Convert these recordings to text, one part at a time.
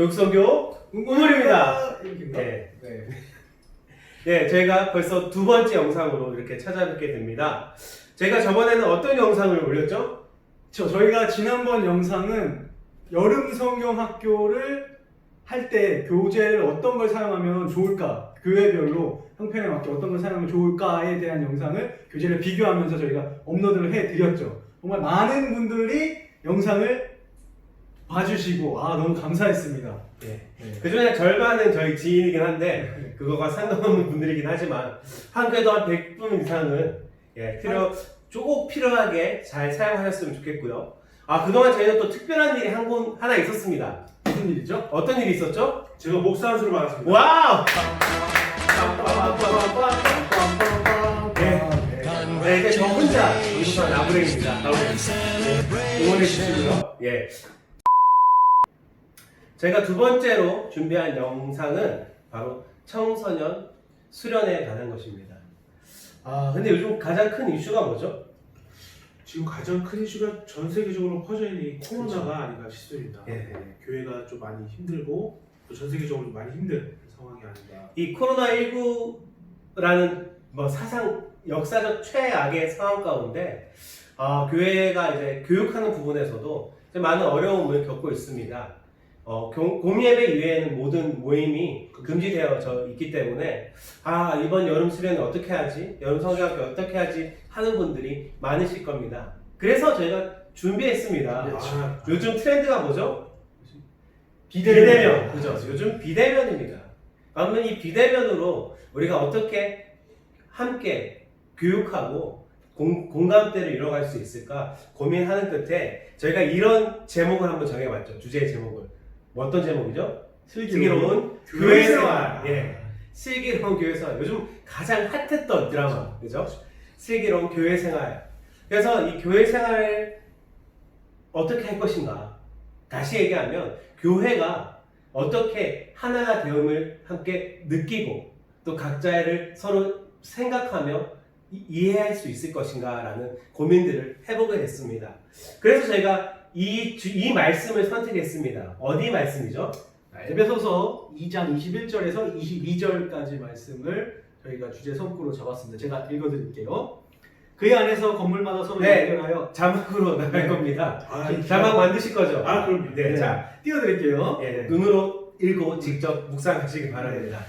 교육선교 우물입니다. 네. 네, 저희가 벌써 두 번째 영상으로 이렇게 찾아뵙게 됩니다. 제가 저번에는 어떤 영상을 올렸죠? 저희가 지난번 영상은 여름 성경 학교를 할 때 교재를 어떤 걸 사용하면 좋을까, 교회별로 형편에 맞게 어떤 걸 사용하면 좋을까에 대한 영상을 교재를 비교하면서 저희가 업로드를 해드렸죠. 정말 많은 분들이 영상을 봐주시고 너무 감사했습니다. 네. 그 중에 절반은 저희 지인이긴 한데 그거가 상관없는 분들이긴 하지만 그래도 한 100분 이상은 쭉 필요하게 잘 사용하셨으면 좋겠고요. 그동안 저희는 또 특별한 일이 하나 있었습니다. 무슨 일이죠? 어떤 일이 있었죠? 제가 목사 한 수를 받았습니다. 와우! 네, 이제 저 혼자 여기서 나부랭입니다. 응원해 주시고요. 예. 제가 두 번째로 준비한 영상은 바로 청소년 수련회에 관한 것입니다. 근데 요즘 가장 큰 이슈가 뭐죠? 지금 가장 큰 이슈가 전 세계적으로 퍼져 있는 이 코로나가 아닌가 싶습니다. 예. 교회가 좀 많이 힘들고 또 전 세계적으로 좀 많이 힘든 상황이 아닌가. 이 코로나19라는 역사적 최악의 상황 가운데 교회가 이제 교육하는 부분에서도 이제 많은 어려움을 겪고 있습니다. 공예배 이외에는 모든 모임이 금지되어 있기 때문에 이번 여름 수련회 어떻게 하지? 여름 성경학교 어떻게 하지? 하는 분들이 많으실 겁니다. 그래서 저희가 준비했습니다. 요즘 트렌드가 뭐죠? 비대면. 그죠? 요즘 비대면입니다. 그러면 이 비대면으로 우리가 어떻게 함께 교육하고 공감대를 이뤄갈 수 있을까 고민하는 끝에 저희가 이런 제목을 한번 정해봤죠. 주제의 제목을. 어떤 제목이죠? 슬기로운 교회생활. 예. 슬기로운 교회생활. 요즘 가장 핫했던 드라마. 그죠? 슬기로운 교회생활. 그래서 이 교회생활을 어떻게 할 것인가. 다시 얘기하면 교회가 어떻게 하나가 되음을 함께 느끼고 또 각자를 서로 생각하며 이해할 수 있을 것인가 라는 고민들을 해보게 됐습니다. 그래서 저희가 이 말씀을 선택했습니다. 어디 말씀이죠? 에베소서 2장 21절에서 22절까지 말씀을 저희가 주제 성구로 잡았습니다. 제가 읽어드릴게요. 그의 안에서 건물마다 서로 연결하여 자막으로 나갈 겁니다. 네. 자막 만드실 거죠? 그럼요. 네, 자, 띄워드릴게요. 눈으로 읽고 직접 묵상하시기 바랍니다.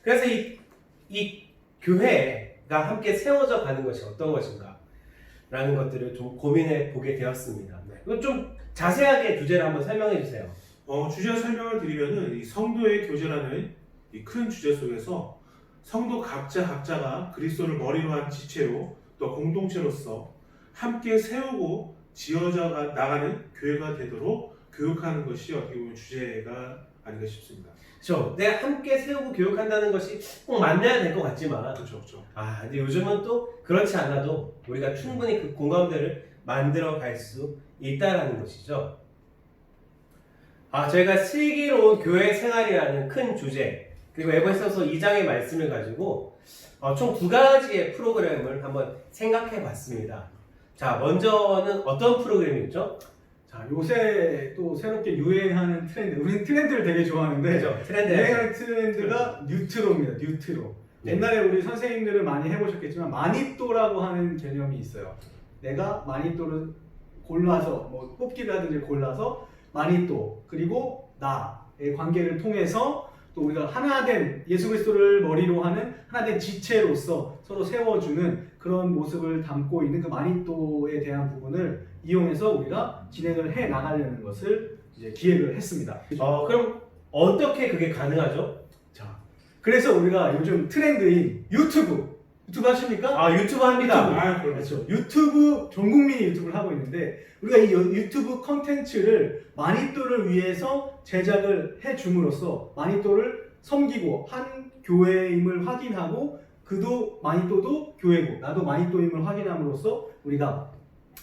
그래서 이 교회가 함께 세워져 가는 것이 어떤 것인가 라는 것들을 좀 고민해 보게 되었습니다. 이거 좀 자세하게 주제를 한번 설명해 주세요. 주제 설명을 드리면은 이 성도의 교제라는 이 큰 주제 속에서 성도 각자가 그리스도를 머리로 한 지체로 또 공동체로서 함께 세우고 지어져 나가는 교회가 되도록 교육하는 것이 어떻게 보면 주제가 아닌가 싶습니다. 그렇죠. 내가 함께 세우고 교육한다는 것이 꼭 만나야 될 것 같지만 그렇죠. 근데 요즘은 또 그렇지 않아도 우리가 충분히 그 공감대를 만들어 갈 수 있다라는 것이죠. 저희가 슬기로운 교회 생활이라는 큰 주제 그리고 에베소서 2장의 말씀을 가지고 총 두 가지의 프로그램을 한번 생각해 봤습니다. 자, 먼저는 어떤 프로그램이죠? 자, 요새 또 새롭게 유행하는 트렌드. 우리는 트렌드를 되게 좋아하는데 그죠? 트렌드. 유행하는 트렌드가 뉴트로입니다. 뉴트로. 네. 옛날에 우리 선생님들은 많이 해보셨겠지만 마니또라고 하는 개념이 있어요. 내가 마니또를 골라서 뽑기를 하든지 골라서 마니또 그리고 나의 관계를 통해서 또 우리가 하나된 예수 그리스도를 머리로 하는 하나된 지체로서 서로 세워주는 그런 모습을 담고 있는 그 마니또에 대한 부분을 이용해서 우리가 진행을 해 나가려는 것을 이제 기획을 했습니다. 그럼 어떻게 그게 가능하죠? 자, 그래서 우리가 요즘 트렌드인 유튜브 하십니까? 유튜브 합니다. 그렇죠. 유튜브 전 국민이 유튜브를 하고 있는데 우리가 이 유튜브 컨텐츠를 마니또를 위해서 제작을 해 줌으로써 마니또를 섬기고 한 교회임을 확인하고 그도 마니또도 교회고 나도 마니또임을 확인함으로써 우리가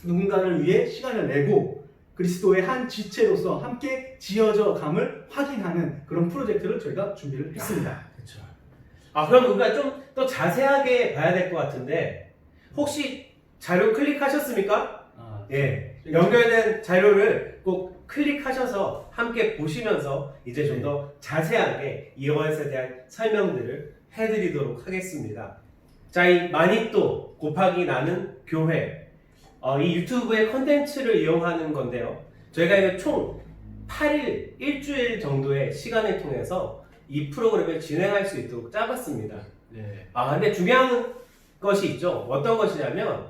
누군가를 위해 시간을 내고 그리스도의 한 지체로서 함께 지어져 감을 확인하는 그런 프로젝트를 저희가 준비를 했습니다. 그렇죠. 그럼 우리가 좀 더 자세하게 봐야 될 것 같은데 혹시 자료 클릭하셨습니까? 아, 예, 연결된 자료를 꼭 클릭하셔서 함께 보시면서 이제 좀 더 자세하게 이것에 대한 설명들을 해드리도록 하겠습니다. 자, 이 마니또 곱하기 나는 교회, 이 유튜브의 컨텐츠를 이용하는 건데요. 저희가 이거 총 8일, 일주일 정도의 시간을 통해서 이 프로그램을 진행할 수 있도록 짜봤습니다. 네. 근데 중요한 것이 있죠. 어떤 것이냐면,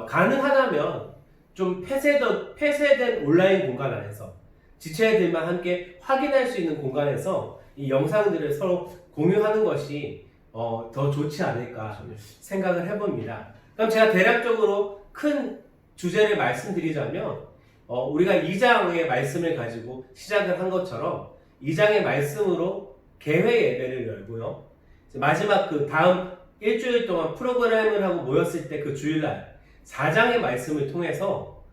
가능하다면 좀 폐쇄된 온라인 공간 안에서 지체들만 함께 확인할 수 있는 공간에서 이 영상들을 서로 공유하는 것이 더 좋지 않을까 생각을 해봅니다. 그럼 제가 대략적으로 큰 주제를 말씀드리자면, 우리가 2장의 말씀을 가지고 시작을 한 것처럼 2장의 말씀으로 개회 예배를 열고요. 마지막 그 다음 일주일 동안 프로그램을 하고 모였을 때 그 주일날 4장의 말씀을 통해서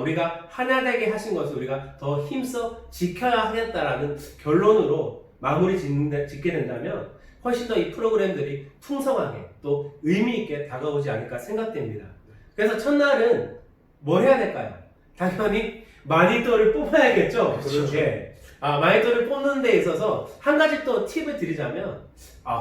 우리가 하나 되게 하신 것을 우리가 더 힘써 지켜야 하겠다라는 결론으로 마무리 짓게 된다면 훨씬 더 이 프로그램들이 풍성하게 또 의미 있게 다가오지 않을까 생각됩니다. 그래서 첫날은 뭘 해야 될까요? 당연히 마니또를 뽑아야겠죠. 그렇죠. 예. 마니또를 뽑는 데 있어서 한 가지 또 팁을 드리자면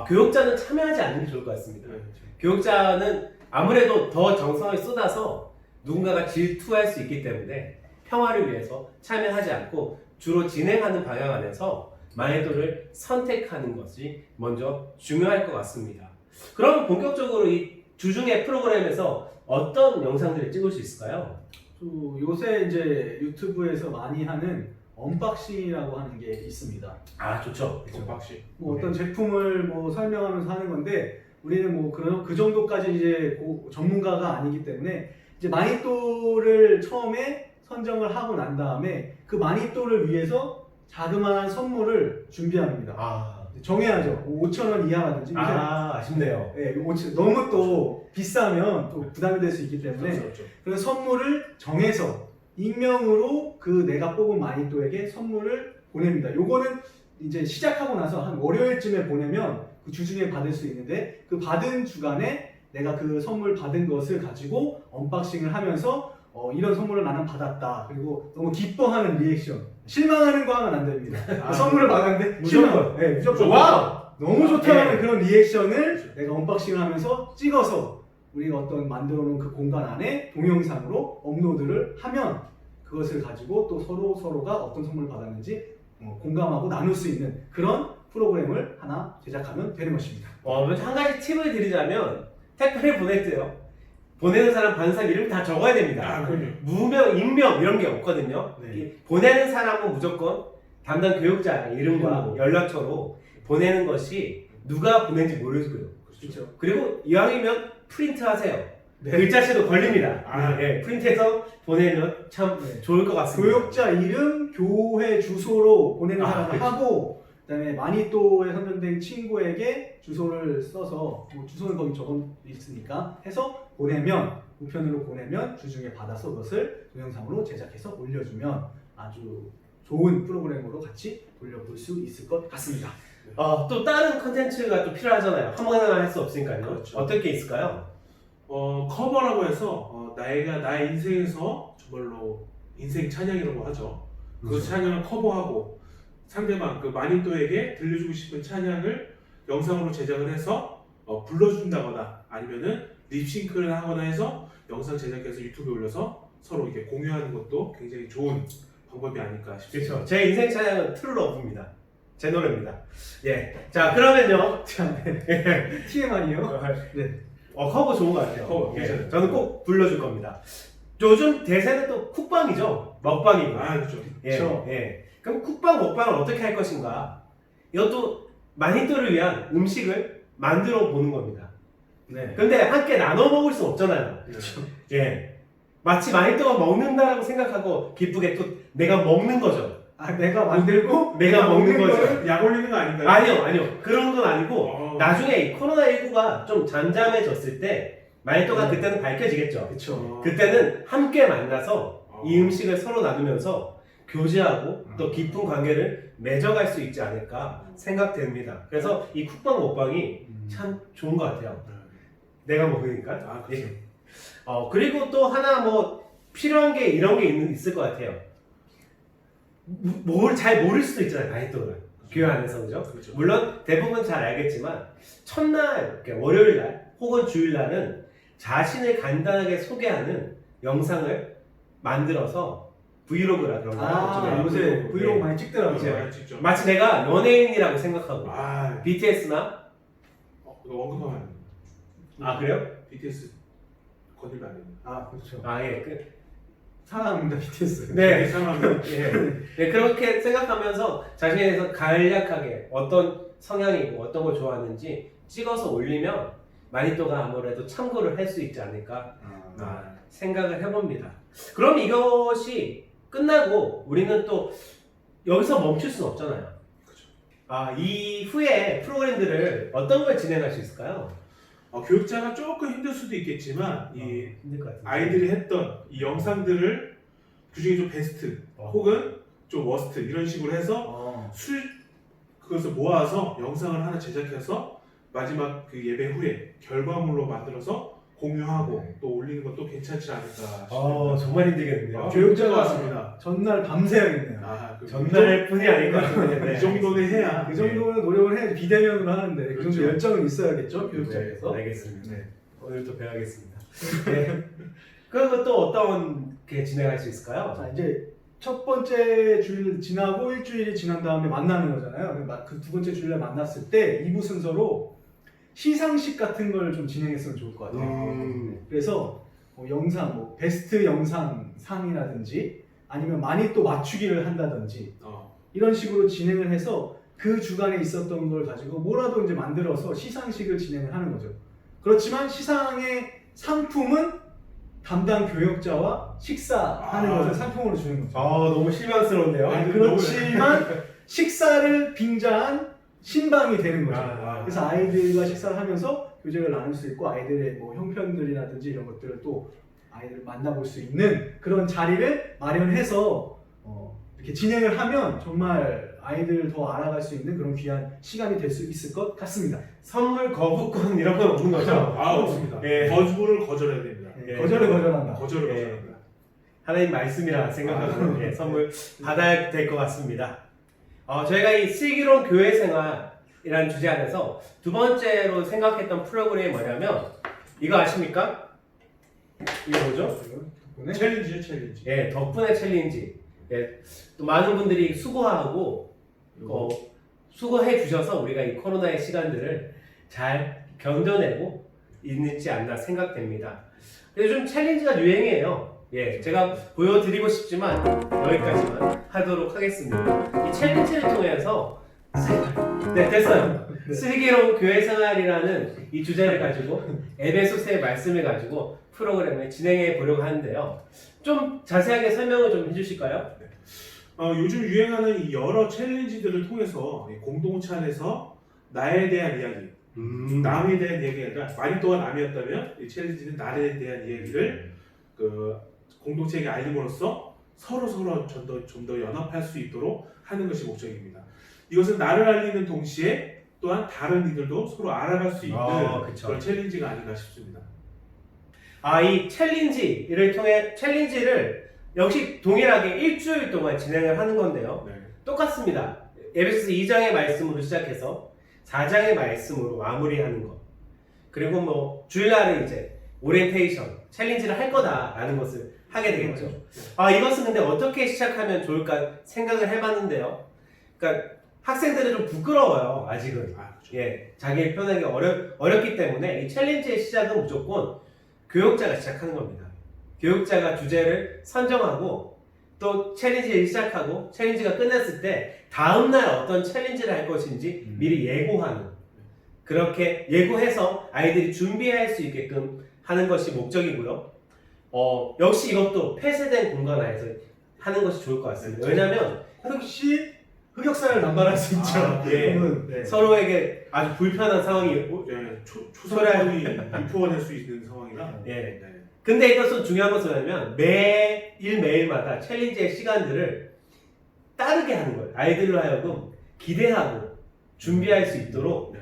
교육자는 참여하지 않는 게 좋을 것 같습니다. 네, 교육자는 아무래도 더 정성을 쏟아서 누군가가 질투할 수 있기 때문에 평화를 위해서 참여하지 않고 주로 진행하는 방향 안에서 마니또를 선택하는 것이 먼저 중요할 것 같습니다. 그럼 본격적으로 이 주중의 프로그램에서 어떤 영상들을 찍을 수 있을까요? 또 요새 이제 유튜브에서 많이 하는 언박싱이라고 하는 게 있습니다. 좋죠. 언박싱. 뭐 어떤 제품을 뭐 설명하면서 하는 건데 우리는 뭐 그 정도까지 이제 전문가가 아니기 때문에 이제 마니또를 처음에 선정을 하고 난 다음에 그 마니또를 위해서 자그마한 선물을 준비합니다. 정해야죠. 5,000원 이하라든지. 아쉽네요. 네, 너무 또 비싸면 또 부담이 될 수 있기 때문에 그렇죠. 그래서 선물을 정해서 익명으로 그 내가 뽑은 마니또에게 선물을 보냅니다. 요거는 이제 시작하고 나서 한 월요일쯤에 보내면 그 주중에 받을 수 있는데 그 받은 주간에 내가 그 선물 받은 것을 가지고 언박싱을 하면서 이런 선물을 나는 받았다. 그리고 너무 기뻐하는 리액션. 실망하는 거 하면 안 됩니다. 그 선물을 받았는데 무조건. 네, 무조건. 와우! 너무 좋다는 네. 그런 리액션을 내가 언박싱을 하면서 찍어서 우리가 어떤 만들어 놓은 그 공간 안에 동영상으로 업로드를 하면 그것을 가지고 또 서로가 어떤 선물을 받았는지 공감하고 나눌 수 있는 그런 프로그램을 하나 제작하면 되는 것입니다. 한 가지 팁을 드리자면 택배를 보낼 때요. 보내는 사람 받는 사람 이름 다 적어야 됩니다. 그럼요. 무명, 익명 이런 게 없거든요. 네. 이 보내는 사람은 무조건 담당 교육자 이름과 연락처로 보내는 것이 누가 보낸지 모르고요. 그렇죠. 그리고 이왕이면 프린트하세요. 네. 글자씨도 걸립니다. 네. 프린트해서 보내면 참 네. 좋을 것 같습니다. 교육자 이름, 교회 주소로 보내는 사람을 그렇죠. 하고 그다음에 마니또에 선정된 친구에게 주소를 써서 주소는 거기 적어 있으니까 해서 보내면 우편으로 보내면 주중에 받아서 그것을 동영상으로 제작해서 올려주면 아주 좋은 프로그램으로 같이 돌려볼 수 있을 것 같습니다. 또 다른 컨텐츠가 또 필요하잖아요. 한 번에만 할 수 없으니까요. 그렇죠. 어떤 게 있을까요? 커버라고 해서 나의 인생에서 정말로 인생 찬양이라고 하죠. 그 그렇죠. 찬양을 커버하고 상대방 그 마니또에게 들려주고 싶은 찬양을 영상으로 제작을 해서 불러준다거나 아니면은 립싱크를 하거나 해서 영상 제작해서 유튜브에 올려서 서로 이렇게 공유하는 것도 굉장히 좋은 방법이 아닐까 싶습니다. 그렇죠. 제 인생 찬양은 트루 러브입니다. 제 노래입니다. 예. 자, 그러면요. TMI요? 네. 커버 좋은 것 같아요. 커버, 예. 괜찮아요. 저는 꼭 불러줄 겁니다. 요즘 대세는 또 쿡방이죠. 먹방이고. 그렇죠. 예. 그렇죠. 예. 그럼 쿡방 먹방을 어떻게 할 것인가? 이것도 마니또를 위한 음식을 만들어 보는 겁니다. 네. 근데 함께 나눠 먹을 수 없잖아요. 그렇죠. 예. 마치 마니또가 먹는다라고 생각하고 기쁘게 또 내가 먹는 거죠. 내가 만들고 내가 먹는 거죠. 거를 약 올리는 거 아닌가요? 아니요. 그런 건 아니고 나중에 이 코로나19가 좀 잠잠해졌을 때 마니또가 그때는 밝혀지겠죠. 그렇죠. 그때는 함께 만나서 이 음식을 서로 나누면서 교제하고 또 깊은 관계를 맺어갈 수 있지 않을까 생각됩니다. 그래서 이 쿡방 먹방이 참 좋은 것 같아요. 내가 먹으니까. 그렇죠. 예. 그리고 또 하나 뭐 필요한 게 이런 게 있을 것 같아요. 뭘 잘 모를 수도 있잖아요, 마니또를. 교회 안에서, 그죠? 그렇죠. 물론 대부분 잘 알겠지만 첫날, 그러니까 월요일 날 혹은 주일 날은 자신을 간단하게 소개하는 영상을 만들어서 브이로그라 그런 거 아, 요즘에 요새 브이로그 많이 찍더라고요. 이제 직접. 마치 내가 연예인이라고 생각하고 아, BTS나 이거 언급하면 안 됩니다. 그래요? BTS 건들면 안 됩니다. 아, 그렇죠. 사랑합니다, BTS. 네. 사람은 네, 그렇게 생각하면서 자신에 대해서 간략하게 어떤 성향이고 어떤 걸 좋아하는지 찍어서 올리면 마니또가 아무래도 참고를 할 수 있지 않을까 생각을 해봅니다. 그럼 이것이 끝나고 우리는 또 여기서 멈출 수는 없잖아요. 그렇죠. 이후에 프로그램들을 어떤 걸 진행할 수 있을까요? 교육자가 조금 힘들 수도 있겠지만 이 힘들 것 같은데. 아이들이 했던 이 영상들을 그중에 좀 베스트 혹은 좀 워스트 이런 식으로 해서 그것을 모아서 영상을 하나 제작해서 마지막 그 예배 후에 결과물로 만들어서 공유하고 또 올리는 것도 괜찮지 않을까 싶습니다. 정말 힘들겠는데요. 교육자가 같습니다. 전날 밤새야겠네요. 전날뿐이 아닐 것 같은데. 이 정도는 해야 그 정도는 노력을 해야지 비대면으로 하는데 그 정도 그렇죠. 열정은 있어야겠죠, 교육자에서. 네, 알겠습니다. 네. 오늘 또 배워야겠습니다. 네. 그리고 또 어떤 게 진행할 수 있을까요? 자, 이제 첫 번째 주일 지나고 일주일이 지난 다음에 만나는 거잖아요. 그 두 번째 주일날 만났을 때 2부 순서로 시상식 같은 걸 좀 진행했으면 좋을 것 같아요. 그래서 영상, 베스트 영상 상이라든지 아니면 마니또 맞추기를 한다든지 이런 식으로 진행을 해서 그 주간에 있었던 걸 가지고 뭐라도 이제 만들어서 시상식을 진행을 하는 거죠. 그렇지만 시상의 상품은 담당 교역자와 식사하는 것을 상품으로 주는 거죠. 너무 실망스러운데요. 그렇지만 식사를 빙자한 신방이 되는 거죠. 그래서 아이들과 식사를 하면서 교제를 나눌 수 있고 아이들의 뭐 형편들이라든지 이런 것들을 또 아이들을 만나볼 수 있는 그런 자리를 마련해서 이렇게 진행을 하면 정말 아이들을 더 알아갈 수 있는 그런 귀한 시간이 될 수 있을 것 같습니다. 선물 거부권 이런 건 없는 거죠? 없습니다. 예. 거부를 거절해야 됩니다. 예. 거절을 거절한다. 거절을 예. 거절합니다. 하나님 말씀이라 생각하고 선물 받아야 될 것 같습니다. 저희가 이 슬기로운 교회 생활이라는 주제 안에서 두 번째로 생각했던 프로그램이 뭐냐면 이거 아십니까? 이게 뭐죠? 챌린지요, 챌린지. 예, 덕분에 챌린지. 예, 또 많은 분들이 수고하고 수고해 주셔서 우리가 이 코로나의 시간들을 잘 견뎌내고 있지 않나 생각됩니다. 요즘 챌린지가 유행이에요. 예, 제가 보여드리고 싶지만 여기까지만 하도록 하겠습니다. 이 챌린지를 통해서 네, 됐어요. 슬기로운 교회 생활이라는 이 주제를 가지고 에베소서의 말씀을 가지고 프로그램을 진행해 보려고 하는데요. 좀 자세하게 설명을 좀 해주실까요? 요즘 유행하는 이 여러 챌린지들을 통해서 이 공동체 안에서 나에 대한 이야기, 남에 대한 이야기가 아니라 마니또가 남이었다면 이 챌린지는 나에 대한 이야기를 그 공동체에게 알림으로써 서로 좀 더 연합할 수 있도록 하는 것이 목적입니다. 이것은 나를 알리는 동시에 또한 다른 이들도 서로 알아갈 수 있는 그런 챌린지가 아닌가 싶습니다. 이 챌린지를 역시 동일하게 일주일 동안 진행을 하는 건데요. 네. 똑같습니다. 에베소서 2장의 말씀으로 시작해서 4장의 말씀으로 마무리하는 것. 그리고 뭐 주일날은 이제 오리엔테이션, 챌린지를 할 거다라는 것을 하게 되겠죠. 이것은 근데 어떻게 시작하면 좋을까 생각을 해봤는데요. 그러니까 학생들은 좀 부끄러워요, 아직은. 그렇죠. 예, 자기 표현하기 어렵기 때문에 이 챌린지의 시작은 무조건 교육자가 시작하는 겁니다. 교육자가 주제를 선정하고 또 챌린지를 시작하고 챌린지가 끝났을 때 다음날 어떤 챌린지를 할 것인지 미리 예고하는, 그렇게 예고해서 아이들이 준비할 수 있게끔 하는 것이 목적이고요. 역시 이것도 폐쇄된 공간 안에서 하는 것이 좋을 것 같습니다. 왜냐하면 혹시 흑역사를 남발할 수 있죠. 네. 서로에게 아주 불편한 상황이 초사람이 유포가 될 수 있는 상황이라. 네. 근데 이것은 중요한 것은 뭐냐면 매일마다 챌린지의 시간들을 따르게 하는 거예요. 아이들로 하여금 기대하고 준비할 수 있도록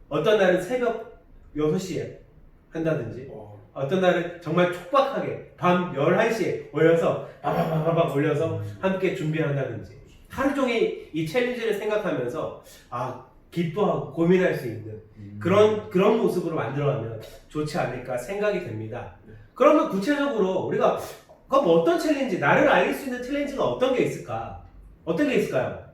어떤 날은 새벽 6시에 한다든지 어떤 날은 정말 촉박하게 밤 11시에 모여서 바바바바박 올려서 함께 준비한다든지 하루 종일 이 챌린지를 생각하면서 기뻐하고 고민할 수 있는 그런 모습으로 만들어가면 좋지 않을까 생각이 됩니다. 그러면 구체적으로 우리가 그럼 어떤 챌린지, 나를 알릴 수 있는 챌린지가 어떤 게 있을까? 어떤 게 있을까요?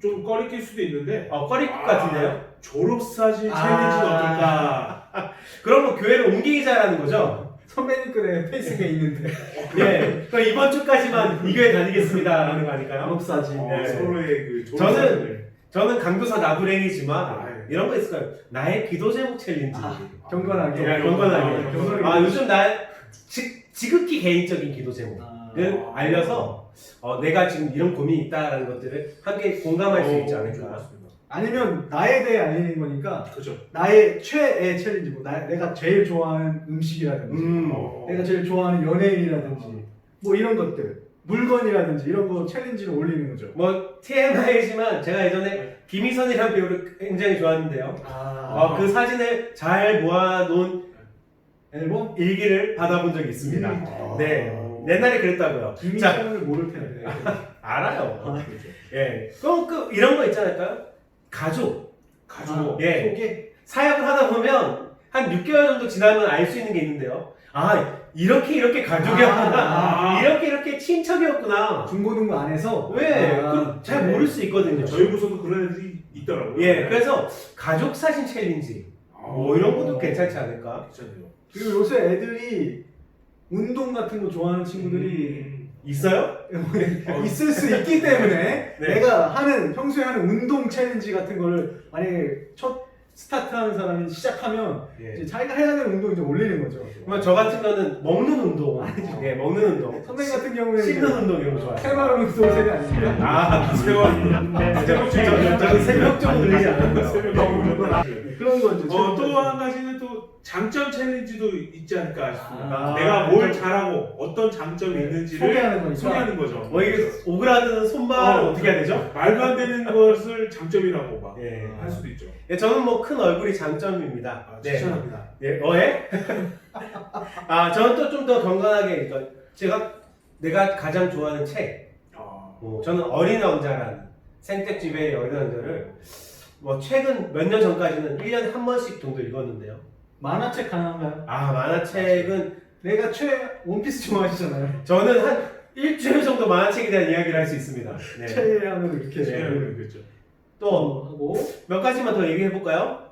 좀 꺼리낄 수도 있는데 꺼릴 것 같은데요? 졸업사진 챌린지가 어떨까? 그러면 교회를 옮기자라는 거죠? 선배님들의 페이스가 있는데 네. 그럼 이번 주까지만 이 교회 다니겠습니다 라는 거 아닐까요? 졸업사진. 네. 서로의 그 졸업사진을 저는 강도사 나부랭이지만 아, 이런 거 있을까요? 나의 기도 제목 챌린지. 경건하게. 네, 경건하게. 경건하게. 요즘 지극히 개인적인 기도 제목을 알려서 내가 지금 이런 고민이 있다라는 것들을 함께 공감할 수 있지 않을까. 아니면 나에 대해 알리는 거니까 그죠. 나의 최애 챌린지고 내가 제일 좋아하는 음식이라든지 내가 제일 좋아하는 연예인이라든지 뭐 이런 것들 물건이라든지 이런 거 챌린지를 올리는 거죠. 뭐 TMI지만 제가 예전에 김희선이라는 배우를 굉장히 좋아하는데요. 그 사진을 잘 모아놓은 앨범? 일기를 받아본 적이 있습니다. 네, 옛날에 그랬다고요. 김희선을 모를 텐데. 알아요. 예, 그럼 이런 거 있지 않을까요? 가족. 예. 소개? 사역을 하다 보면 한 6개월 정도 지나면 알 수 있는 게 있는데요. 이렇게 가족이었구나. 이렇게 친척이었구나. 중고등부 안에서? 왜? 잘 모를 수 있거든요. 저희 부서도 그런 애들이 있더라고요. 예, 그래서 가족 사진 챌린지. 뭐 이런 것도 괜찮지 않을까? 괜찮아요. 그리고 요새 애들이 운동 같은 거 좋아하는 친구들이 있어요? 있을 수 있기 때문에 네. 내가 평소에 하는 운동 챌린지 같은 거를 만약에 첫 스타트하는 사람이 시작하면 예. 이제 자기가 해야 되는 운동 이제 올리는 거죠. 그러면 저 같은 경우는 먹는 운동. 예, 먹는 운동. 선배님 같은 경우에는 씹는 운동 이런 거 좋아해요. 새마을 운동 세대 아닙니까? 저는 새벽적으로 들리지 않았고요. 그런 거 이제 또 한 가지는 또 장점 챌린지도 있지 않을까 싶습니다. 아, 내가 뭘 잘하고 어떤 장점이 있는지를 소개하는 거니까. 소개하는 거죠. 뭐 이게 오그라드는 손발을 어떻게 해야 되죠? 말도 안 되는 것을 장점이라고 막 할 예. 수도 있죠. 예, 저는 뭐 큰 얼굴이 장점입니다. 추천합니다. 예, 저는 또 좀 더 건강하게, 그러니까 내가 가장 좋아하는 책, 저는 어린 왕자라는 생텍쥐베리 어린 왕자를 최근 몇 년 전까지는 1년에 한 번씩 정도 읽었는데요. 만화책 가능한가요? 만화책은 내가 원피스 좋아하시잖아요. 저는 한 일주일 정도 만화책에 대한 이야기를 할 수 있습니다. 네. 최애하면 이렇게 그렇죠. 또 하고 몇 가지만 더 얘기해 볼까요?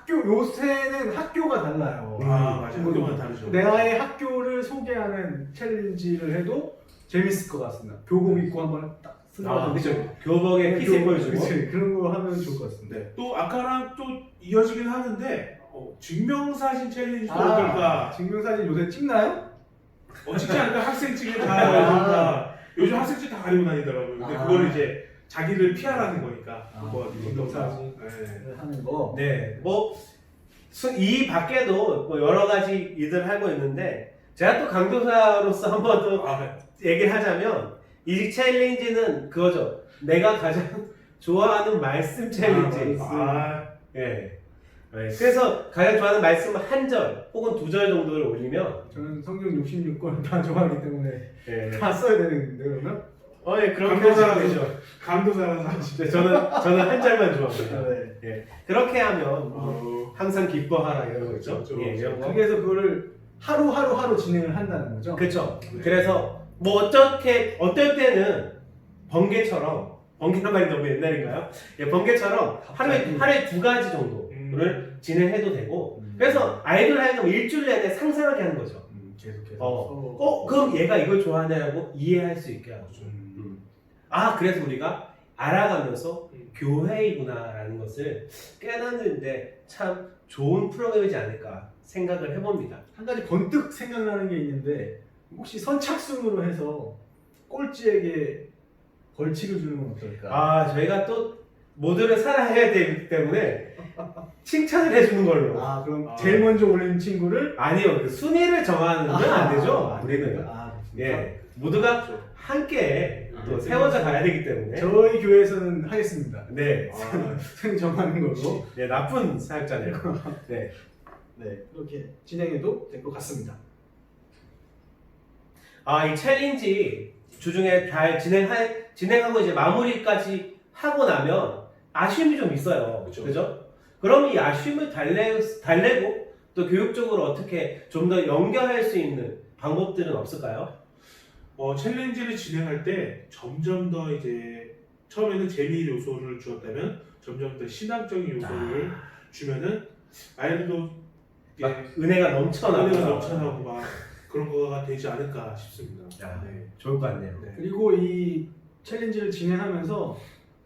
요새는 학교가 달라요. 맞아요. 뭐, 학교마다 다르죠. 나의 학교를 소개하는 챌린지를 해도 재밌을 것 같습니다. 교복 입고 한번 딱 쓴다든지. 그렇죠. 교복에 핏을 보여주고. 그치, 그런 거 하면 좋을 것 같습니다. 네. 또 아까랑 또 이어지긴 하는데 증명사진 챌린지도 어떨까? 증명사진 요새 찍나요? 찍지 않을까? 학생 찍에 다 요즘 학생증 다 가리고 다니더라고요. 근데 그거를 이제 자기를 피하라는 거니까. 증명사진 네. 하는 거. 네, 이 밖에도 여러 가지 일을 하고 있는데, 제가 또 강도사로서 한 번 더 얘기를 하자면, 이 챌린지는 그거죠. 내가 가장 좋아하는 말씀 챌린지. 예. 그래서 가장 좋아하는 말씀 한 절 혹은 2절 정도를 올리면, 저는 성경 66권 다 좋아하기 때문에 예. 다 써야 되는데 그러면? 그렇게 하시면 되죠. 감도사라서 진짜. 저는 한 절만 좋아합니다. 네. 예. 그렇게 하면 항상 기뻐하라 이런 거 있죠. 그렇죠. 예, 이런 거. 그래서 그거를 하루 진행을 한다는 거죠. 그렇죠. 그래서 어떨 때는 번개란 말이 너무 옛날인가요? 예, 번개처럼 하루에 2가지 정도를 진행해도 되고, 그래서 아이들 하여금 일주일 내내 상상하게 하는 거죠. 계속해서. 그럼 얘가 이걸 좋아하냐고 이해할 수 있게 하죠. 그래서 우리가 알아가면서 교회이구나라는 것을 깨닫는데 참 좋은 프로그램이지 않을까 생각을 해봅니다. 한 가지 번뜩 생각나는 게 있는데 혹시 선착순으로 해서 꼴찌에게 벌칙을 주는 건 어떨까? 저희가 또 모두를 사랑해야 되기 때문에 칭찬을 해주는 걸로. 그럼 제일 먼저 올린 친구를? 아니요, 그 순위를 정하는 건 안 되죠. 우리는. 예, 모두가 함께 또 세워져 가야 되기 때문에. 저희 교회에서는 하겠습니다. 네. 순위 정하는 걸로. 네, 나쁜 사역자네요. 네. 네, 그렇게 진행해도 될 것 같습니다. 이 챌린지 주중에 잘 진행하고 이제 마무리까지 하고 나면 아쉬움이 좀 있어요. 그쵸. 그죠? 그럼 이 아쉬움을 달래고 또 교육적으로 어떻게 좀 더 연결할 수 있는 방법들은 없을까요? 챌린지를 진행할 때 점점 더 이제 처음에는 재미 요소를 주었다면 점점 더 신앙적인 요소를 주면은 아이들도 이게 막 은혜가 넘쳐나고 은혜가 넘쳐나고 막 그런 거가 되지 않을까 싶습니다. 야. 네. 좋을 것 같네요. 네. 그리고 이 챌린지를 진행하면서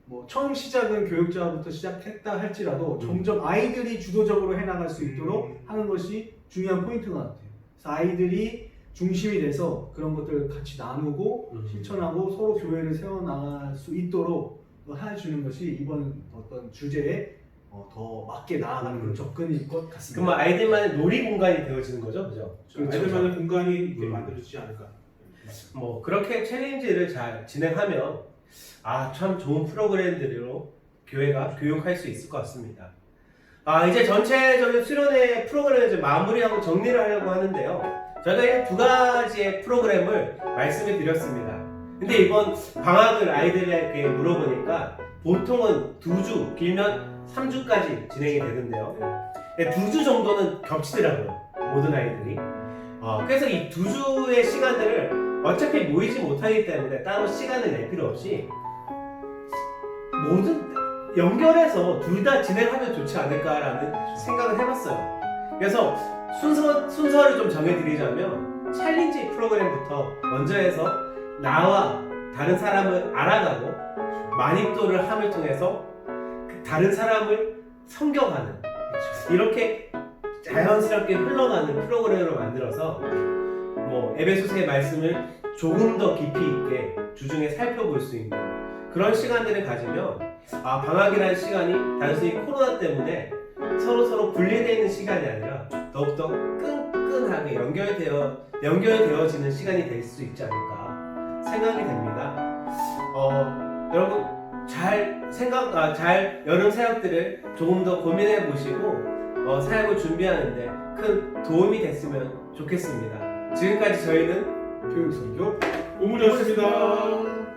뭐 처음 시작은 교육자부터 시작했다 할지라도 점점 아이들이 주도적으로 해나갈 수 있도록 하는 것이 중요한 포인트인 것 같아요. 그래서 아이들이 중심이 돼서 그런 것들을 같이 나누고 실천하고 서로 교회를 세워나갈 수 있도록 해주는 것이 이번 어떤 주제에 더 맞게 나아가는 그런 접근일 것 같습니다. 그럼 아이들만의 놀이 공간이 되어지는 거죠, 그죠? 그렇죠. 아이들만의 공간이 이렇게 만들어지지 않을까. 뭐 그렇게 챌린지를 잘 진행하면 참 좋은 프로그램들로 교회가 교육할 수 있을 것 같습니다. 이제 전체적인 수련회 프로그램을 좀 마무리하고 정리를 하려고 하는데요. 저희가 2가지의 프로그램을 말씀을 드렸습니다. 근데 이번 방학을 아이들에게 물어보니까 보통은 2주, 길면 3주까지 진행이 되는데요. 2주 정도는 겹치더라고요, 모든 아이들이. 그래서 이 2주의 시간들을 어차피 모이지 못하기 때문에 따로 시간을 낼 필요 없이 모든 연결해서 둘 다 진행하면 좋지 않을까라는 생각을 해봤어요. 그래서 순서를 좀 정해드리자면 챌린지 프로그램부터 먼저 해서 나와 다른 사람을 알아가고 마니또를 함을 통해서 다른 사람을 섬겨가는 이렇게 자연스럽게 흘러가는 프로그램으로 만들어서 뭐 에베소서의 말씀을 조금 더 깊이 있게 주중에 살펴볼 수 있는 그런 시간들을 가지면 방학이라는 시간이 단순히 코로나 때문에 서로 분리되어 있는 시간이 아니라 더욱더 끈끈하게 연결되어지는 시간이 될 수 있지 않을까 생각이 됩니다. 여러분 잘 여름 사역들을 조금 더 고민해 보시고 사역을 준비하는데 큰 도움이 됐으면 좋겠습니다. 지금까지 저희는 교육선교 오물이었습니다.